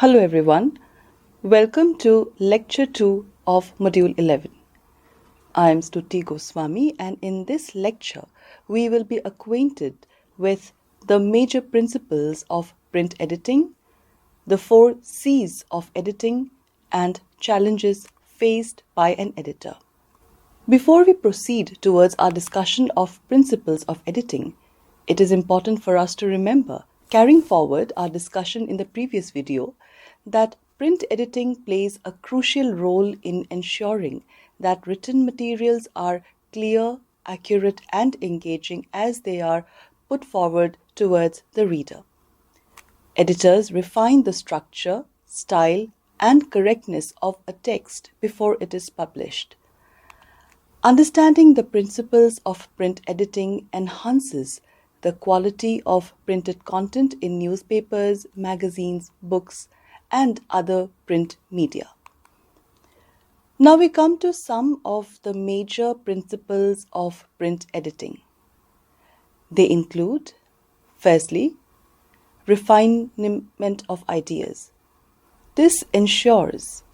Hello everyone. Welcome to Lecture 2 of Module 11. I am Stuti Goswami, and in this lecture we will be acquainted with the major principles of print editing, the 4 C's of editing, and challenges faced by an editor. Before we proceed towards our discussion of principles of editing, it is important for us to remember, carrying forward our discussion in the previous video, that print editing plays a crucial role in ensuring that written materials are clear, accurate, and engaging as they are put forward towards the reader. Editors refine the structure, style, and correctness of a text before it is published. Understanding the principles of print editing enhances the quality of printed content in newspapers, magazines, books, and other print media. Now we come to some of the major principles of print editing. They include, firstly, refinement of ideas. This ensures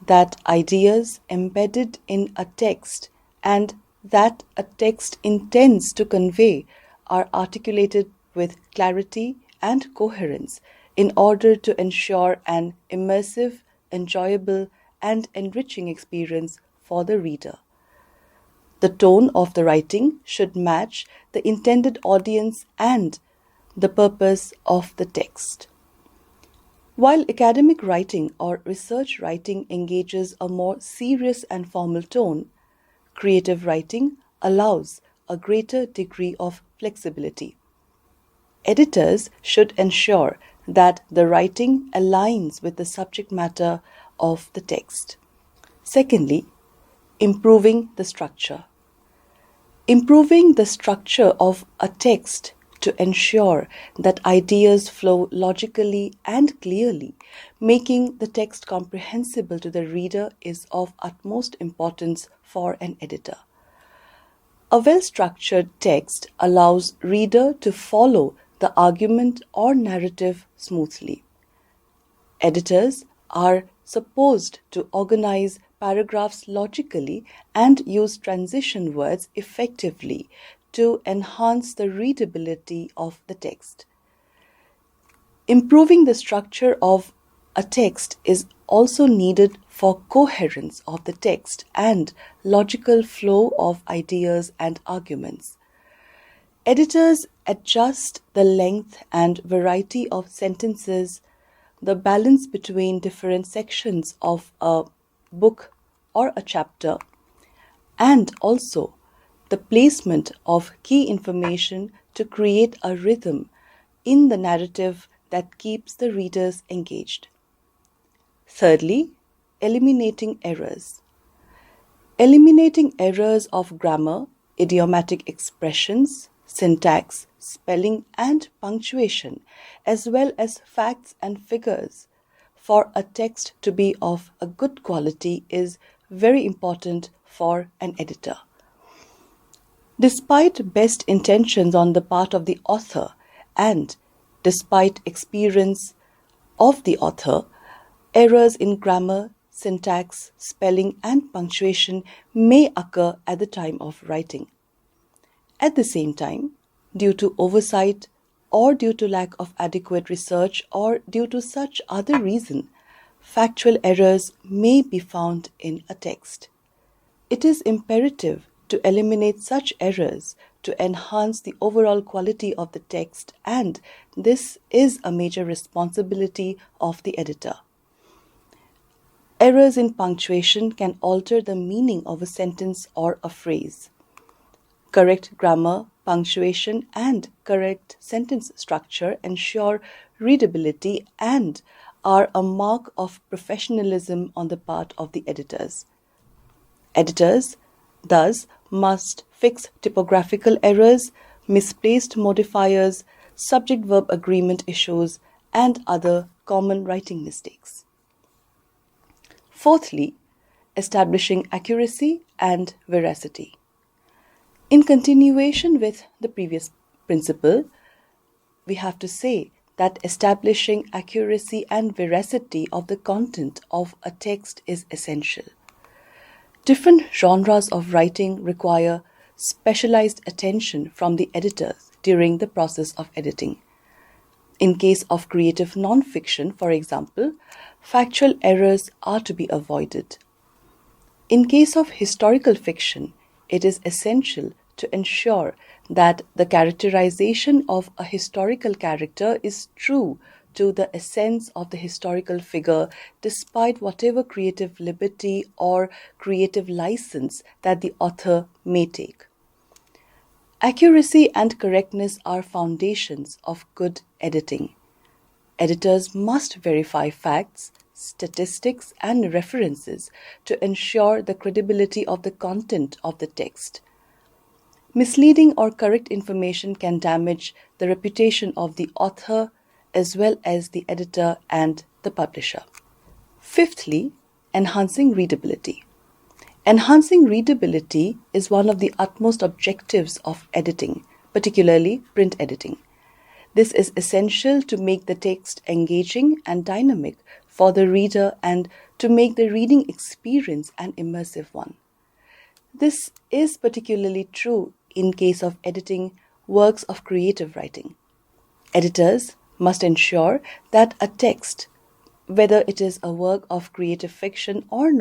that ideas embedded in a text and that a text intends to convey are articulated with clarity and coherence in order to ensure an immersive, enjoyable, and enriching experience for the reader. The tone of the writing should match the intended audience and the purpose of the text. While academic writing or research writing engages a more serious and formal tone, creative writing allows a greater degree of flexibility. Editors should ensure that the writing aligns with the subject matter of the text. Secondly, improving the structure. Improving the structure of a text to ensure that ideas flow logically and clearly, making the text comprehensible to the reader is of utmost importance for an editor. A well-structured text allows reader to follow the argument or narrative smoothly. Editors are supposed to organize paragraphs logically and use transition words effectively to enhance the readability of the text. Improving the structure of a text is also needed for coherence of the text and logical flow of ideas and arguments. Editors adjust the length and variety of sentences, the balance between different sections of a book or a chapter, and also the placement of key information to create a rhythm in the narrative that keeps the readers engaged. Thirdly, eliminating errors. Eliminating errors of grammar, idiomatic expressions, syntax, spelling, and punctuation, as well as facts and figures for a text to be of a good quality is very important for an editor. Despite best intentions on the part of the author and despite experience of the author, errors in grammar, syntax, spelling, and punctuation may occur at the time of writing. At the same time, due to oversight or due to lack of adequate research or due to such other reason, factual errors may be found in a text. It is imperative to eliminate such errors to enhance the overall quality of the text, and this is a major responsibility of the editor. Errors in punctuation can alter the meaning of a sentence or a phrase. Correct grammar, punctuation, and correct sentence structure ensure readability and are a mark of professionalism on the part of the editors. Editors, thus, must fix typographical errors, misplaced modifiers, subject-verb agreement issues, and other common writing mistakes. Fourthly, establishing accuracy and veracity. In continuation with the previous principle, we have to say that establishing accuracy and veracity of the content of a text is essential. Different genres of writing require specialized attention from the editors during the process of editing. In case of creative nonfiction, for example, factual errors are to be avoided. In case of historical fiction, it is essential to ensure that the characterization of a historical character is true to the essence of the historical figure, despite whatever creative liberty or creative license that the author may take. Accuracy and correctness are foundations of good editing. Editors must verify facts, statistics, and references to ensure the credibility of the content of the text. Misleading or correct information can damage the reputation of the author as well as the editor and the publisher. Fifthly, enhancing readability. Enhancing readability is one of the utmost objectives of editing, particularly print editing. This is essential to make the text engaging and dynamic for the reader and to make the reading experience an immersive one. This is particularly true in case of editing works of creative writing. Editors must ensure that a text, whether it is a work of creative fiction or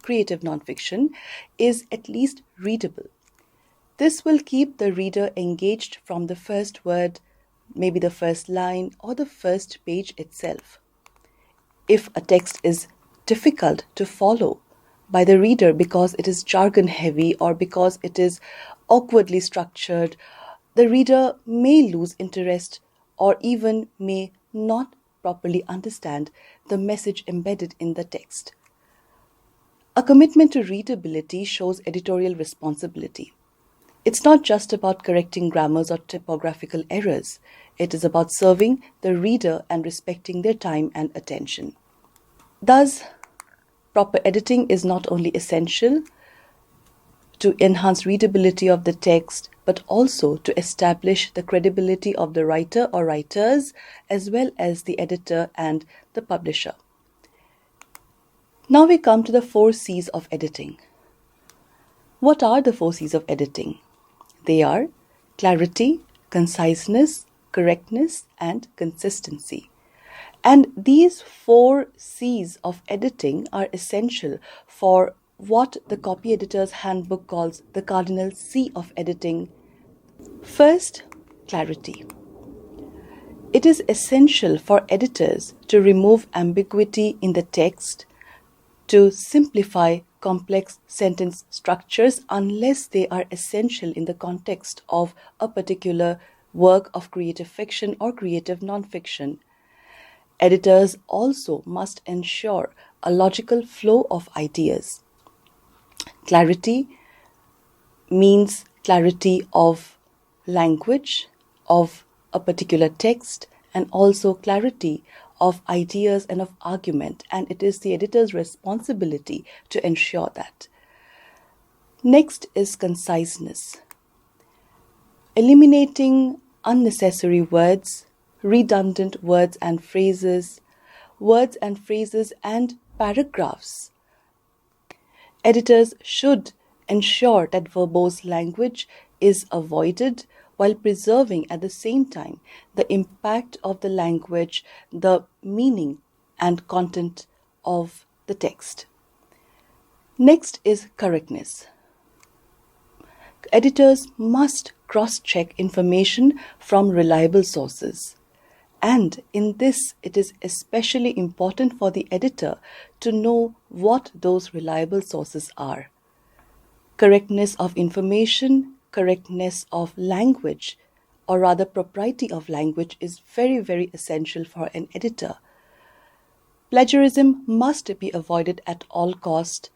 creative nonfiction, is at least readable. This will keep the reader engaged from the first word, maybe the first line, or the first page itself. If a text is difficult to follow by the reader because it is jargon heavy or because it is awkwardly structured, the reader may lose interest or even may not properly understand the message embedded in the text. A commitment to readability shows editorial responsibility. It's not just about correcting grammars or typographical errors. It is about serving the reader and respecting their time and attention. Thus, proper editing is not only essential to enhance readability of the text, but also to establish the credibility of the writer or writers, as well as the editor and the publisher. Now we come to the 4 C's of editing. What are the 4 C's of editing? They are clarity, conciseness, correctness, and consistency. And these 4 C's of editing are essential for what the Copy Editor's Handbook calls the cardinal C of editing. First, clarity. It is essential for editors to remove ambiguity in the text, to simplify complex sentence structures unless they are essential in the context of a particular work of creative fiction or creative nonfiction. Editors also must ensure a logical flow of ideas. Clarity means clarity of language, of a particular text, and also clarity of ideas and of argument, and it is the editor's responsibility to ensure that. Next is conciseness. Eliminating unnecessary words, redundant words and phrases and paragraphs. Editors should ensure that verbose language is avoided while preserving at the same time the impact of the language, the meaning and content of the text. Next is correctness. Editors must cross-check information from reliable sources. And in this, it is especially important for the editor to know what those reliable sources are. Correctness of information, correctness of language, or rather propriety of language is very, very essential for an editor. Plagiarism must be avoided at all cost.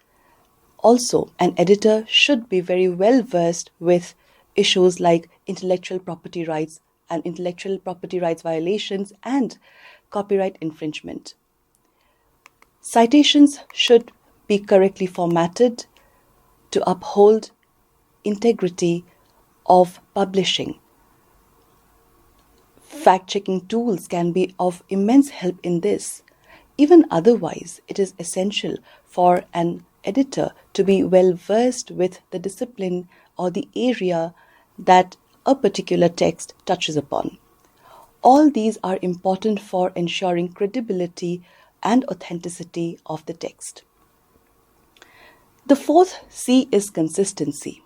Also, an editor should be very well versed with issues like intellectual property rights and intellectual property rights violations and copyright infringement. Citations should be correctly formatted to uphold integrity of publishing. Fact-checking tools can be of immense help in this. Even otherwise, it is essential for an editor to be well versed with the discipline or the area that a particular text touches upon. All these are important for ensuring credibility and authenticity of the text. The fourth C is consistency.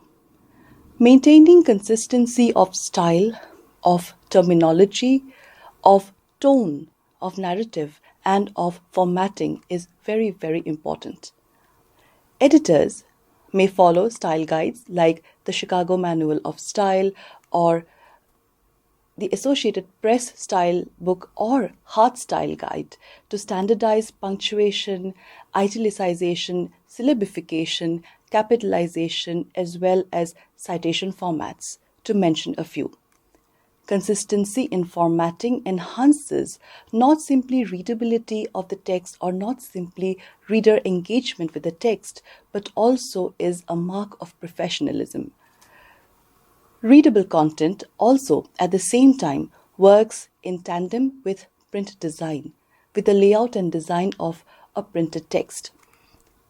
Maintaining consistency of style, of terminology, of tone, of narrative, and of formatting is very, very important. Editors may follow style guides like the Chicago Manual of Style or the Associated Press Style Book or Hart Style Guide to standardize punctuation, italicization, syllabification, capitalization, as well as citation formats, to mention a few. Consistency in formatting enhances not simply readability of the text or not simply reader engagement with the text, but also is a mark of professionalism. Readable content also, at the same time, works in tandem with print design, with the layout and design of a printed text.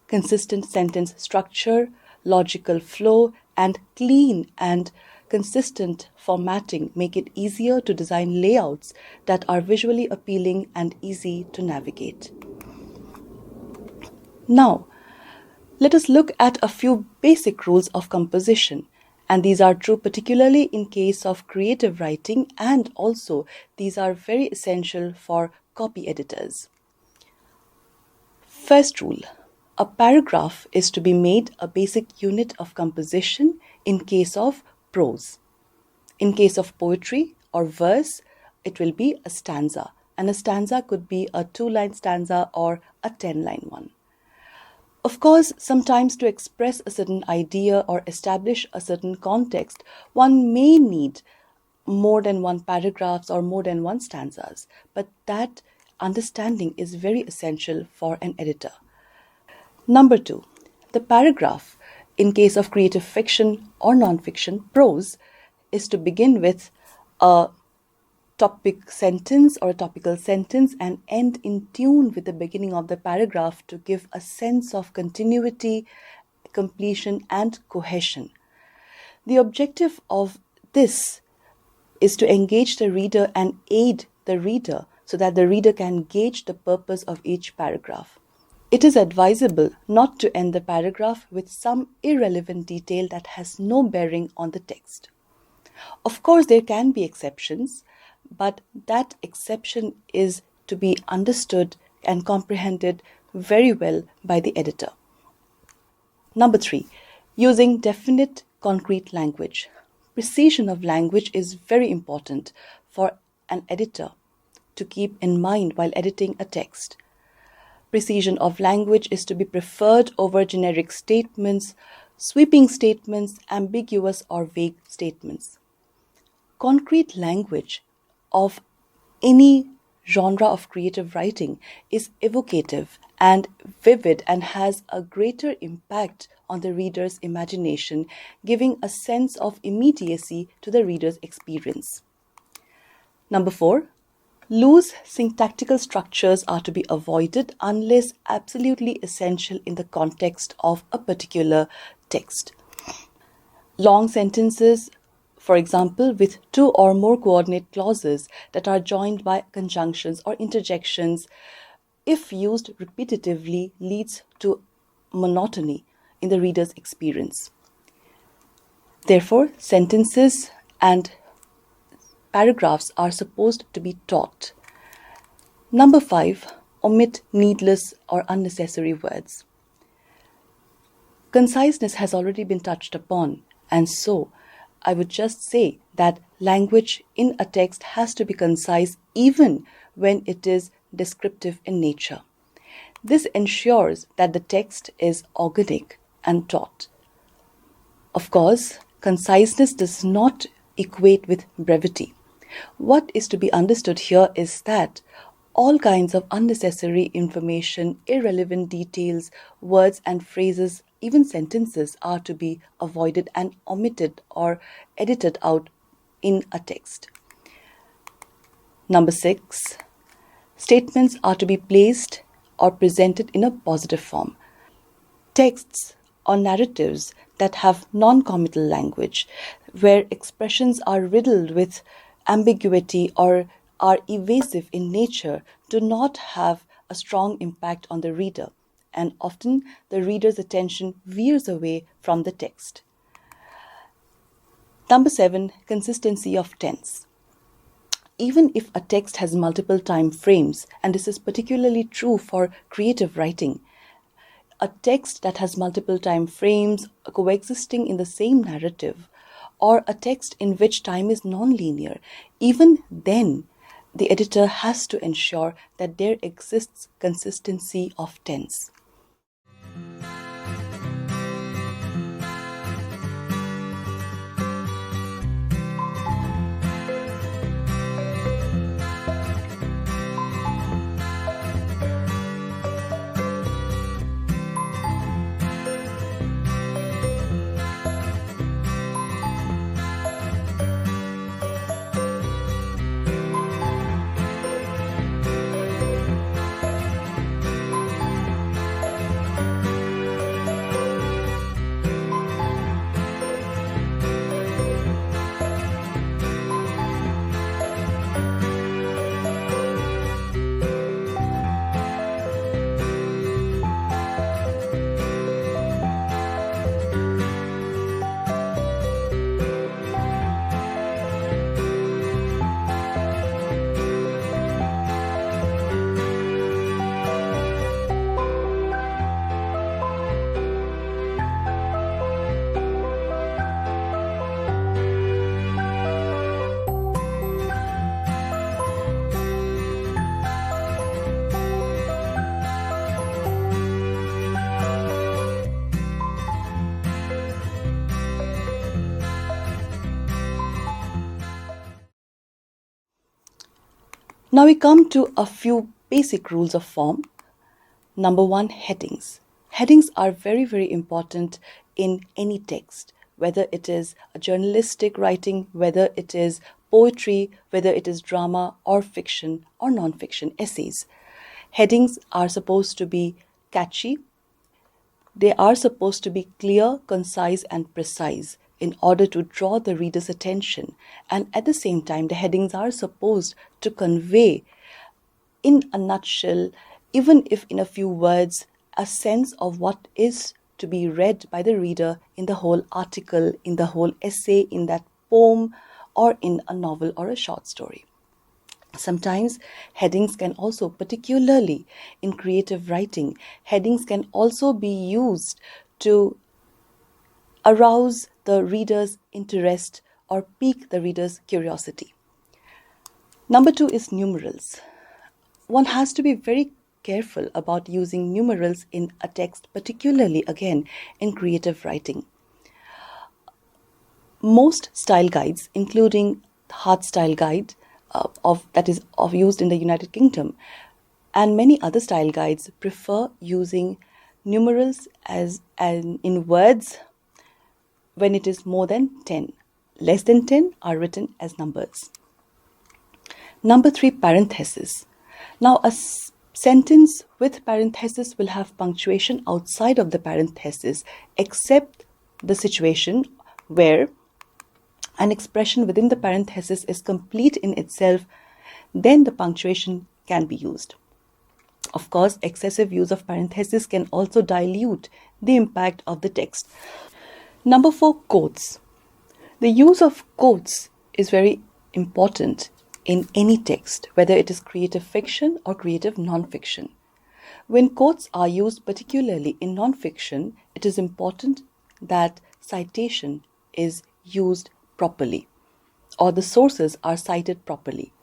Consistent sentence structure, logical flow, and clean and consistent formatting make it easier to design layouts that are visually appealing and easy to navigate. Now, let us look at a few basic rules of composition, and these are true particularly in case of creative writing, and also these are very essential for copy editors. First rule: a paragraph is to be made a basic unit of composition in case of prose. In case of poetry or verse, it will be a stanza, and a stanza could be a 2-line stanza or a 10-line one. Of course, sometimes to express a certain idea or establish a certain context, one may need more than one paragraphs or more than one stanzas, but that understanding is very essential for an editor. Number 2, the paragraph, in case of creative fiction or non-fiction prose, is to begin with a topic sentence or a topical sentence and end in tune with the beginning of the paragraph to give a sense of continuity, completion, and cohesion. The objective of this is to engage the reader and aid the reader so that the reader can gauge the purpose of each paragraph. It is advisable not to end the paragraph with some irrelevant detail that has no bearing on the text. Of course, there can be exceptions, but that exception is to be understood and comprehended very well by the editor. Number 3, using definite, concrete language. Precision of language is very important for an editor to keep in mind while editing a text. Precision of language is to be preferred over generic statements, sweeping statements, ambiguous or vague statements. Concrete language of any genre of creative writing is evocative and vivid and has a greater impact on the reader's imagination, giving a sense of immediacy to the reader's experience. Number 4, loose syntactical structures are to be avoided unless absolutely essential in the context of a particular text. Long sentences, for example, with 2 or more coordinate clauses that are joined by conjunctions or interjections, if used repetitively, leads to monotony in the reader's experience. Therefore, sentences and paragraphs are supposed to be taught. Number 5, omit needless or unnecessary words. Conciseness has already been touched upon, and so I would just say that language in a text has to be concise even when it is descriptive in nature. This ensures that the text is organic and taut. Of course, conciseness does not equate with brevity. What is to be understood here is that all kinds of unnecessary information, irrelevant details, words and phrases, even sentences are to be avoided and omitted or edited out in a text. Number 6, statements are to be placed or presented in a positive form. Texts or narratives that have non-committal language, where expressions are riddled with ambiguity or are evasive in nature, do not have a strong impact on the reader, and often the reader's attention veers away from the text. Number 7, consistency of tense. Even if a text has multiple time frames, and this is particularly true for creative writing, a text that has multiple time frames coexisting in the same narrative, or a text in which time is non-linear, even then the editor has to ensure that there exists consistency of tense. Now we come to a few basic rules of form. Number 1, headings. Headings are very, very important in any text, whether it is a journalistic writing, whether it is poetry, whether it is drama or fiction or non-fiction essays. Headings are supposed to be catchy. They are supposed to be clear, concise, and precise in order to draw the reader's attention. And at the same time, the headings are supposed to convey, in a nutshell, even if in a few words, a sense of what is to be read by the reader in the whole article, in the whole essay, in that poem, or in a novel or a short story. Sometimes headings can also, particularly in creative writing, headings can also be used to arouse the reader's interest or pique the reader's curiosity. Number 2 is numerals. One has to be very careful about using numerals in a text, particularly again in creative writing. Most style guides, including Hearth Style Guide, used in the United Kingdom, and many other style guides prefer using numerals in words when it is more than 10. Less than 10 are written as numbers. Number 3, parenthesis. Now, a sentence with parenthesis will have punctuation outside of the parenthesis, except the situation where an expression within the parenthesis is complete in itself, then the punctuation can be used. Of course, excessive use of parenthesis can also dilute the impact of the text. Number 4, quotes. The use of quotes is very important in any text, whether it is creative fiction or creative non-fiction. When quotes are used, particularly in non-fiction, it is important that citation is used properly, or the sources are cited properly.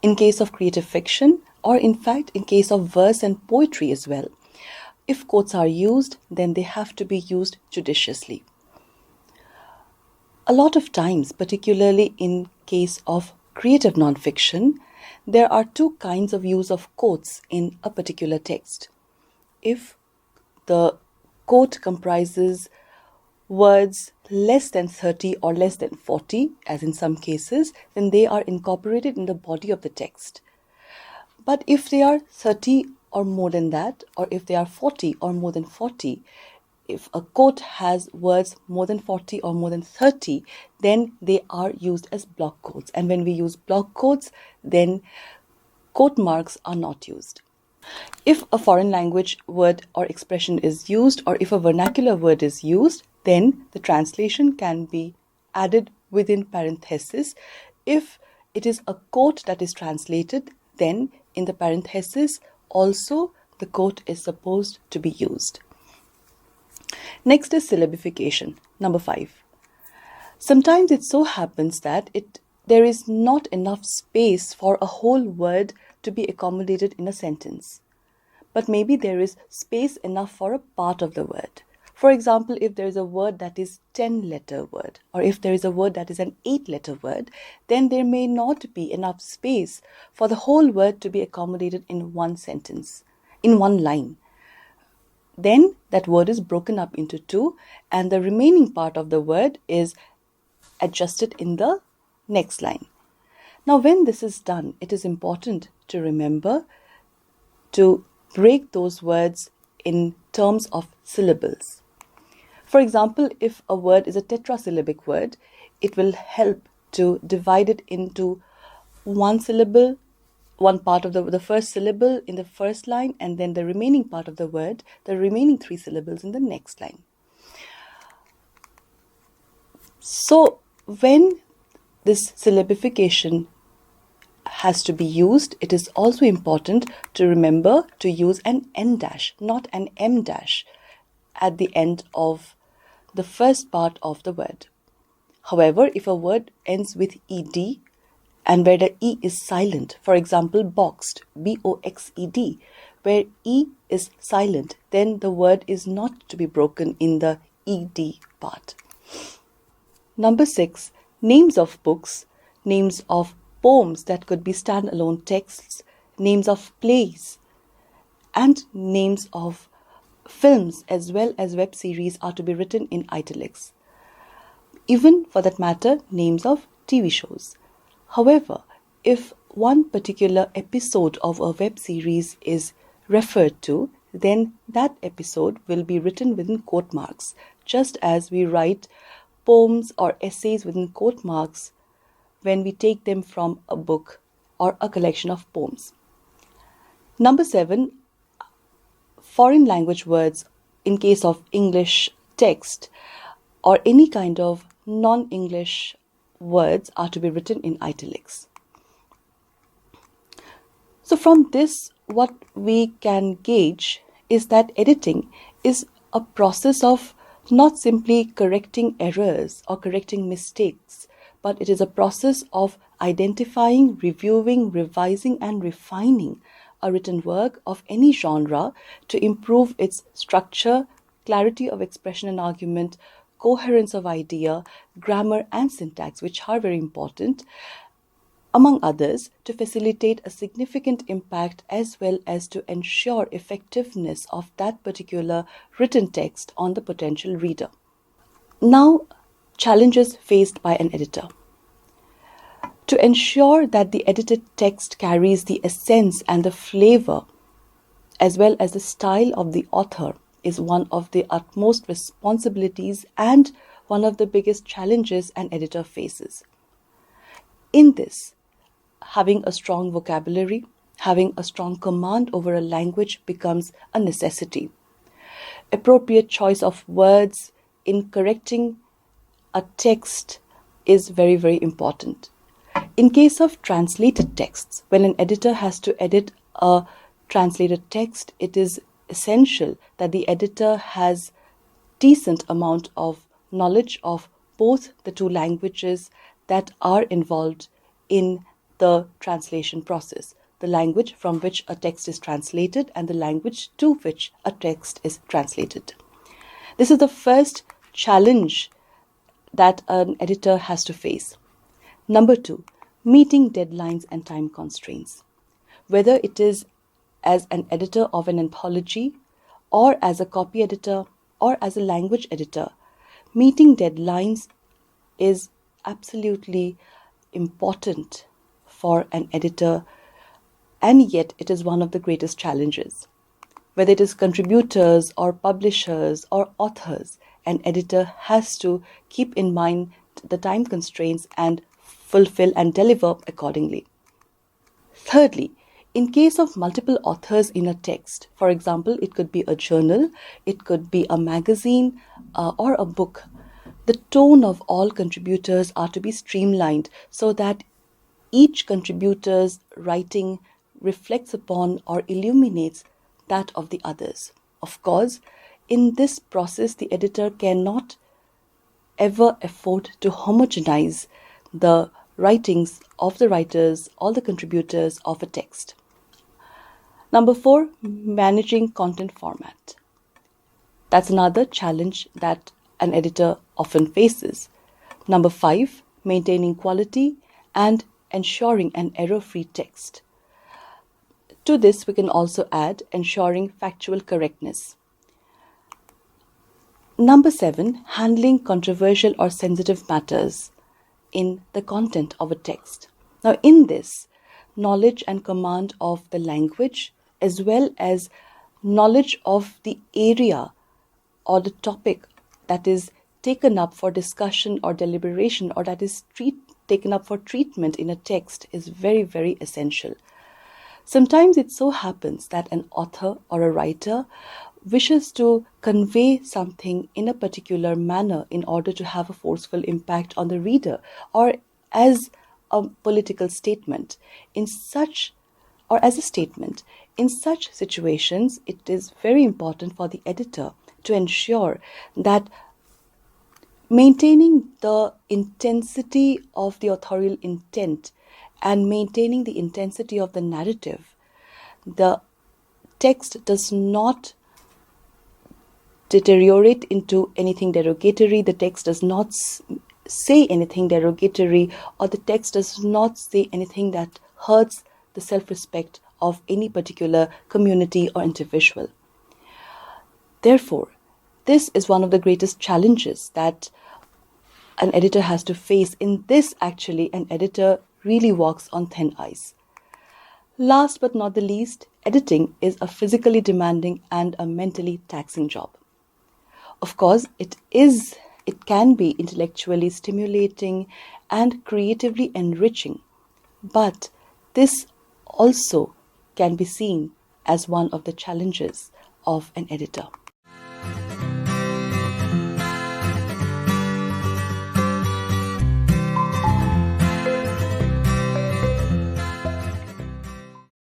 In case of creative fiction, or in fact in case of verse and poetry as well, if quotes are used, then they have to be used judiciously. A lot of times, particularly in case of creative nonfiction, there are two kinds of use of quotes in a particular text. If the quote comprises words less than 30 or less than 40, as in some cases, then they are incorporated in the body of the text. But if they are 30 or more than that, or if they are 40 or more than 40, if a quote has words more than 40 or more than 30, then they are used as block quotes. And when we use block quotes, then quote marks are not used. If a foreign language word or expression is used, or if a vernacular word is used, then the translation can be added within parenthesis. If it is a quote that is translated, then in the parenthesis also the quote is supposed to be used. Next is syllabification, number 5. Sometimes it so happens that there is not enough space for a whole word to be accommodated in a sentence. But maybe there is space enough for a part of the word. For example, if there is a word that is 10-letter word, or if there is a word that is an 8-letter word, then there may not be enough space for the whole word to be accommodated in one sentence, in one line. Then that word is broken up into two, and the remaining part of the word is adjusted in the next line. Now, when this is done, it is important to remember to break those words in terms of syllables. For example, if a word is a tetrasyllabic word, it will help to divide it into one syllable, one part of the first syllable in the first line, and then the remaining part of the word, the remaining 3 syllables in the next line. So when this syllabification has to be used, it is also important to remember to use an N dash, not an M dash, at the end of the first part of the word. However, if a word ends with ed and where the E is silent, for example, boxed, B-O-X-E-D, where E is silent, then the word is not to be broken in the ed part. Number 6, names of books, names of poems that could be standalone texts, names of plays, and names of films as well as web series are to be written in italics. Even, for that matter, names of TV shows. However, if one particular episode of a web series is referred to, then that episode will be written within quote marks, just as we write poems or essays within quote marks when we take them from a book or a collection of poems. Number 7, foreign language words in case of English text or any kind of non-English words are to be written in italics. So from this, what we can gauge is that editing is a process of not simply correcting errors or correcting mistakes, but it is a process of identifying, reviewing, revising, and refining a written work of any genre to improve its structure, clarity of expression and argument, coherence of idea, grammar, and syntax, which are very important, among others, to facilitate a significant impact as well as to ensure effectiveness of that particular written text on the potential reader. Now, challenges faced by an editor. To ensure that the edited text carries the essence and the flavor as well as the style of the author is one of the utmost responsibilities and one of the biggest challenges an editor faces. In this, having a strong vocabulary, having a strong command over a language becomes a necessity. Appropriate choice of words in correcting a text is very, very important. In case of translated texts, when an editor has to edit a translated text, it is essential that the editor has decent amount of knowledge of both the two languages that are involved in the translation process, the language from which a text is translated and the language to which a text is translated. This is the first challenge that an editor has to face. Number 2, meeting deadlines and time constraints. Whether it is as an editor of an anthology or as a copy editor or as a language editor, meeting deadlines is absolutely important for an editor, and yet it is one of the greatest challenges. Whether it is contributors or publishers or authors, an editor has to keep in mind the time constraints and fulfill and deliver accordingly. Thirdly, in case of multiple authors in a text, for example, it could be a journal, it could be a magazine, or a book, the tone of all contributors are to be streamlined so that each contributor's writing reflects upon or illuminates that of the others. Of course, in this process, the editor cannot ever afford to homogenize the writings of the writers, all the contributors of a text. Number 4, managing content format. That's another challenge that an editor often faces. Number 5, maintaining quality and ensuring an error-free text. To this, we can also add ensuring factual correctness. Number 7, handling controversial or sensitive matters in the content of a text. Now, in this, knowledge and command of the language, as well as knowledge of the area or the topic that is taken up for discussion or deliberation, or that is taken up for treatment in a text, is very, very essential. Sometimes it so happens that an author or a writer wishes to convey something in a particular manner in order to have a forceful impact on the reader, or as a political statement or as a statement. In such situations, it is very important for the editor to ensure that maintaining the intensity of the authorial intent and maintaining the intensity of the narrative, the text does not deteriorate into anything derogatory, the text does not say anything derogatory, or the text does not say anything that hurts the self-respect of any particular community or individual. Therefore, this is one of the greatest challenges that an editor has to face. In this, actually, an editor really walks on thin ice. Last but not the least, editing is a physically demanding and a mentally taxing job. Of course, it can be intellectually stimulating and creatively enriching, but this also can be seen as one of the challenges of an editor.